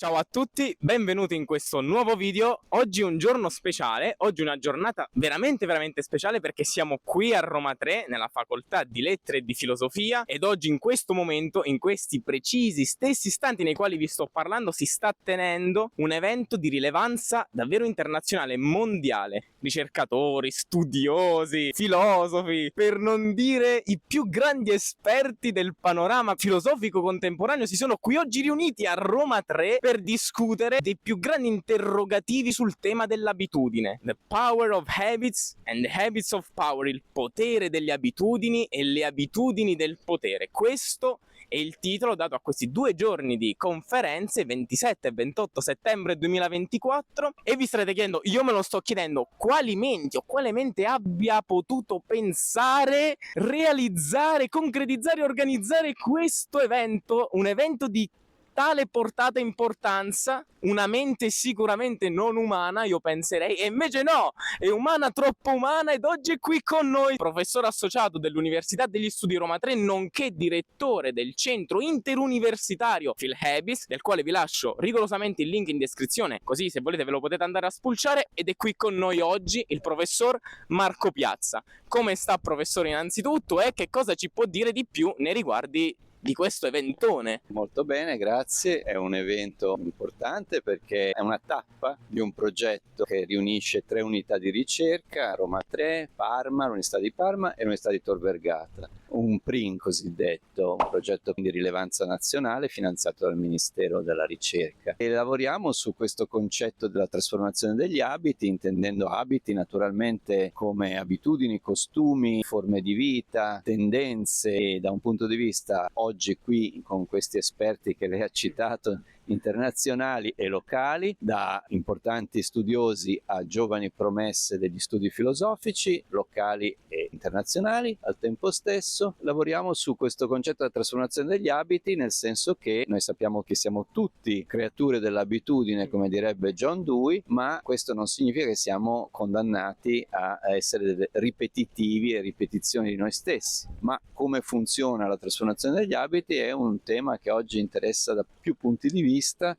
Ciao a tutti, benvenuti in questo nuovo video. Oggi è un giorno speciale, oggi è una giornata veramente speciale perché siamo qui a Roma 3 nella facoltà di lettere e di filosofia ed oggi in questo momento, in questi precisi stessi istanti nei quali vi sto parlando, si sta tenendo un evento di rilevanza davvero internazionale, mondiale. Ricercatori, studiosi, filosofi, per non dire i più grandi esperti del panorama filosofico contemporaneo si sono qui oggi riuniti a Roma 3 per discutere dei più grandi interrogativi sul tema dell'abitudine. The power of habits and the habits of power, il potere delle abitudini e le abitudini del potere. Questo è il titolo dato a questi 2 giorni di conferenze, 27 e 28 settembre 2024, e vi starete chiedendo, io me lo sto chiedendo, quali menti o quale mente abbia potuto pensare, realizzare, concretizzare e organizzare questo evento, un evento di tale portata e importanza, una mente sicuramente non umana, io penserei, e invece no, è umana, troppo umana, ed oggi è qui con noi professore associato dell'Università degli Studi Roma 3, nonché direttore del centro interuniversitario Phil Hebis, del quale vi lascio rigorosamente il link in descrizione, così se volete ve lo potete andare a spulciare, ed è qui con noi oggi il professor Marco Piazza. Come sta, professore, innanzitutto, e che cosa ci può dire di più nei riguardi di questo eventone? Molto bene, grazie. È un evento importante perché è una tappa di un progetto che riunisce 3 unità di ricerca, Roma 3, Parma, l'Università di Parma e l'Università di Tor Vergata. Un PRIN cosiddetto, un progetto di rilevanza nazionale finanziato dal Ministero della Ricerca. E lavoriamo su questo concetto della trasformazione degli abiti, intendendo abiti naturalmente come abitudini, costumi, forme di vita, tendenze, e da un punto di vista oggi qui con questi esperti che lei ha citato, internazionali e locali, da importanti studiosi a giovani promesse degli studi filosofici, locali e internazionali. Al tempo stesso lavoriamo su questo concetto della trasformazione degli abiti, nel senso che noi sappiamo che siamo tutti creature dell'abitudine, come direbbe John Dewey, ma questo non significa che siamo condannati a essere ripetitivi e ripetizioni di noi stessi. Ma come funziona la trasformazione degli abiti è un tema che oggi interessa da più punti di vista,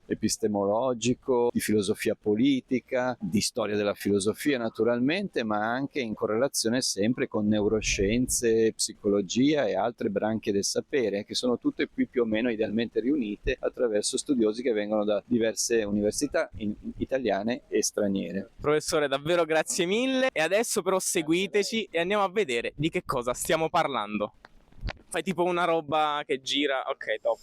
epistemologico, di filosofia politica, di storia della filosofia naturalmente, ma anche in correlazione sempre con neuroscienze, psicologia e altre branche del sapere, che sono tutte qui più o meno idealmente riunite attraverso studiosi che vengono da diverse università italiane e straniere. Professore, davvero grazie mille, e adesso però seguiteci e andiamo a vedere di che cosa stiamo parlando. Fai tipo una roba che gira, ok, top.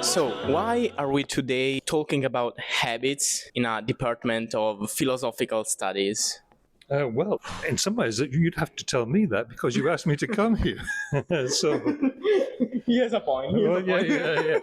So, why are we today talking about habits in a department of philosophical studies? Well, in some ways, you'd have to tell me that because you asked me to come here. So, He has a point. yeah.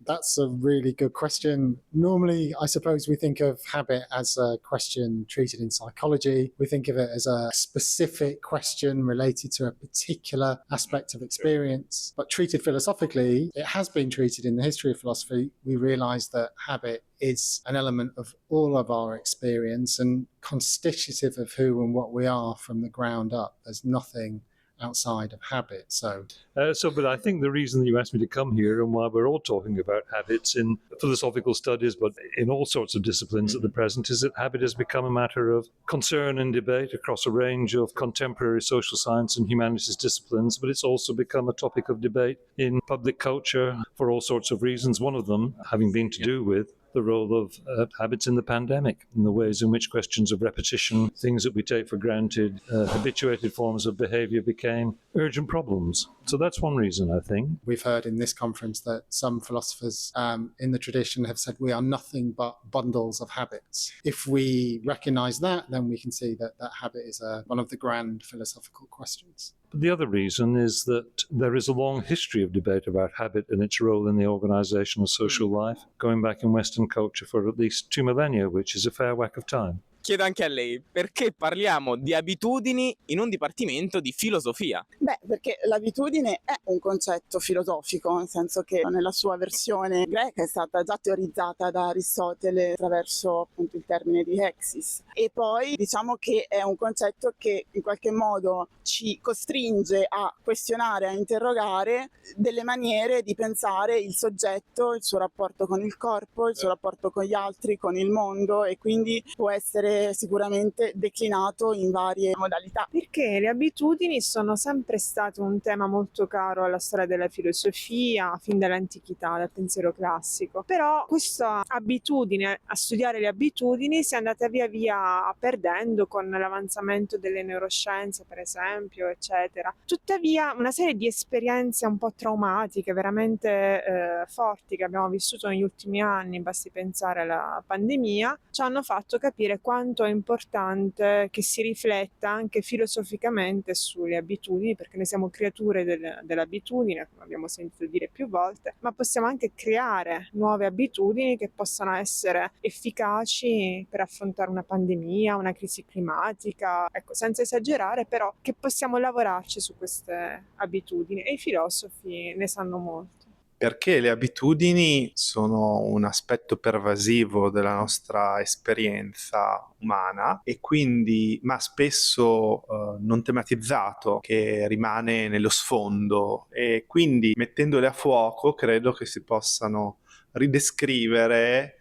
That's a really good question. Normally, I suppose we think of habit as a question treated in psychology. We think of it as a specific question related to a particular aspect of experience. But treated philosophically, it has been treated in the history of philosophy. We realise that habit is an element of all of our experience and constitutive of who and what we are from the ground up. There's nothing outside of habit. But I think the reason you asked me to come here and why we're all talking about habits in philosophical studies, but in all sorts of disciplines at the present, is that habit has become a matter of concern and debate across a range of contemporary social science and humanities disciplines, but it's also become a topic of debate in public culture for all sorts of reasons, one of them having been to do with the role of habits in the pandemic and the ways in which questions of repetition, things that we take for granted, habituated forms of behavior became urgent problems. So that's one reason, I think. We've heard in this conference that some philosophers in the tradition have said we are nothing but bundles of habits. If we recognize that, then we can see that habit is one of the grand philosophical questions. But the other reason is that there is a long history of debate about habit and its role in the organisation of social life, going back in Western culture for at least 2 millennia, which is a fair whack of time. Chiedo anche a lei, perché parliamo di abitudini in un dipartimento di filosofia? Beh, perché l'abitudine è un concetto filosofico, nel senso che nella sua versione greca è stata già teorizzata da Aristotele attraverso appunto il termine di hexis. E poi diciamo che è un concetto che in qualche modo ci costringe a questionare, a interrogare delle maniere di pensare il soggetto, il suo rapporto con il corpo, il suo rapporto con gli altri, con il mondo, e quindi può essere sicuramente declinato in varie modalità. Perché le abitudini sono sempre state un tema molto caro alla storia della filosofia, fin dall'antichità, dal pensiero classico. Però questa abitudine a studiare le abitudini si è andata via via perdendo con l'avanzamento delle neuroscienze, per esempio, eccetera. Tuttavia, una serie di esperienze un po' traumatiche, veramente forti, che abbiamo vissuto negli ultimi anni, basti pensare alla pandemia, ci hanno fatto capire quanto è importante che si rifletta anche filosoficamente sulle abitudini, perché noi siamo creature dell'abitudine, come abbiamo sentito dire più volte, ma possiamo anche creare nuove abitudini che possano essere efficaci per affrontare una pandemia, una crisi climatica, ecco, senza esagerare, però che possiamo lavorarci su queste abitudini, e i filosofi ne sanno molto. Perché le abitudini sono un aspetto pervasivo della nostra esperienza umana e quindi, ma spesso non tematizzato, che rimane nello sfondo, e quindi mettendole a fuoco credo che si possano ridescrivere,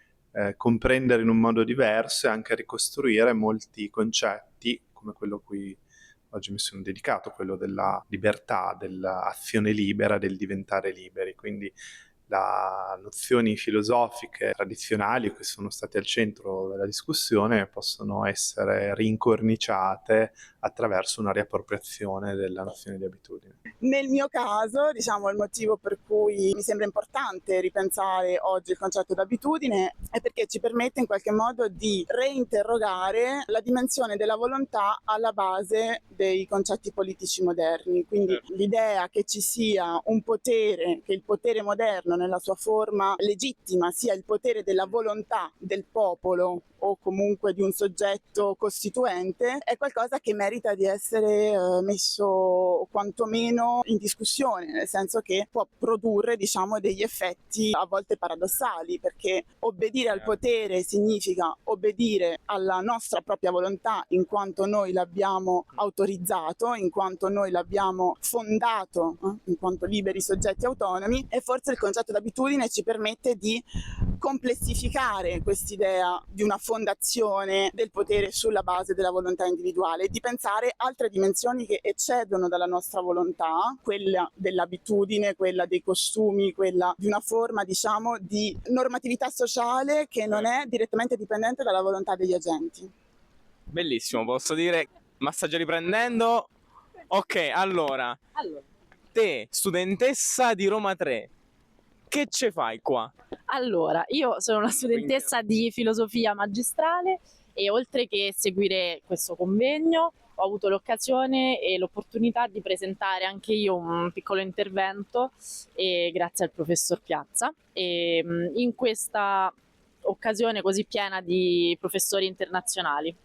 comprendere in un modo diverso e anche ricostruire molti concetti, come quello a cui oggi mi sono dedicato, quello della libertà, dell'azione libera, del diventare liberi. Quindi le nozioni filosofiche tradizionali che sono state al centro della discussione possono essere rincorniciate attraverso una riappropriazione della nozione di abitudine. Nel mio caso, diciamo, il motivo per cui mi sembra importante ripensare oggi il concetto d'abitudine è perché ci permette in qualche modo di reinterrogare la dimensione della volontà alla base dei concetti politici moderni. Quindi l'idea che ci sia un potere, che il potere moderno nella sua forma legittima sia il potere della volontà del popolo o comunque di un soggetto costituente, è qualcosa che merita di essere messo quantomeno in discussione, nel senso che può produrre, diciamo, degli effetti a volte paradossali, perché obbedire al potere significa obbedire alla nostra propria volontà in quanto noi l'abbiamo autorizzato, in quanto noi l'abbiamo fondato, in quanto liberi soggetti autonomi, e forse il concetto d'abitudine ci permette di complessificare quest'idea di una fondazione del potere sulla base della volontà individuale e di pensare altre dimensioni che eccedono dalla nostra volontà, quella dell'abitudine, quella dei costumi, quella di una forma, diciamo, di normatività sociale che non è direttamente dipendente dalla volontà degli agenti. Bellissimo, posso dire, ma sta già riprendendo? Ok, allora, te, studentessa di Roma 3, che ce fai qua? Allora, io sono una studentessa di filosofia magistrale e oltre che seguire questo convegno ho avuto l'occasione e l'opportunità di presentare anche io un piccolo intervento grazie al professor Piazza, e in questa occasione così piena di professori internazionali.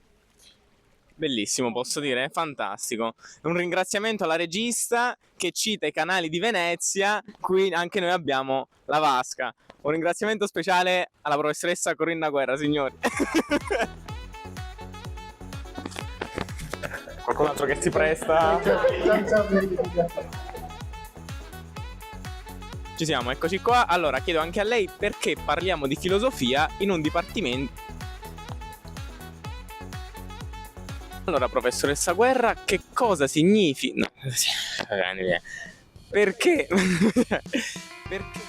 Bellissimo, posso dire, è fantastico. Un ringraziamento alla regista che cita i canali di Venezia, qui anche noi abbiamo la vasca. Un ringraziamento speciale alla professoressa Corinna Guerra, signori. Qualcun altro che si presta? Ci siamo, eccoci qua. Allora, chiedo anche a lei perché parliamo di filosofia in un dipartimento. Allora, professoressa Guerra, che cosa significa? No. Perché? Perché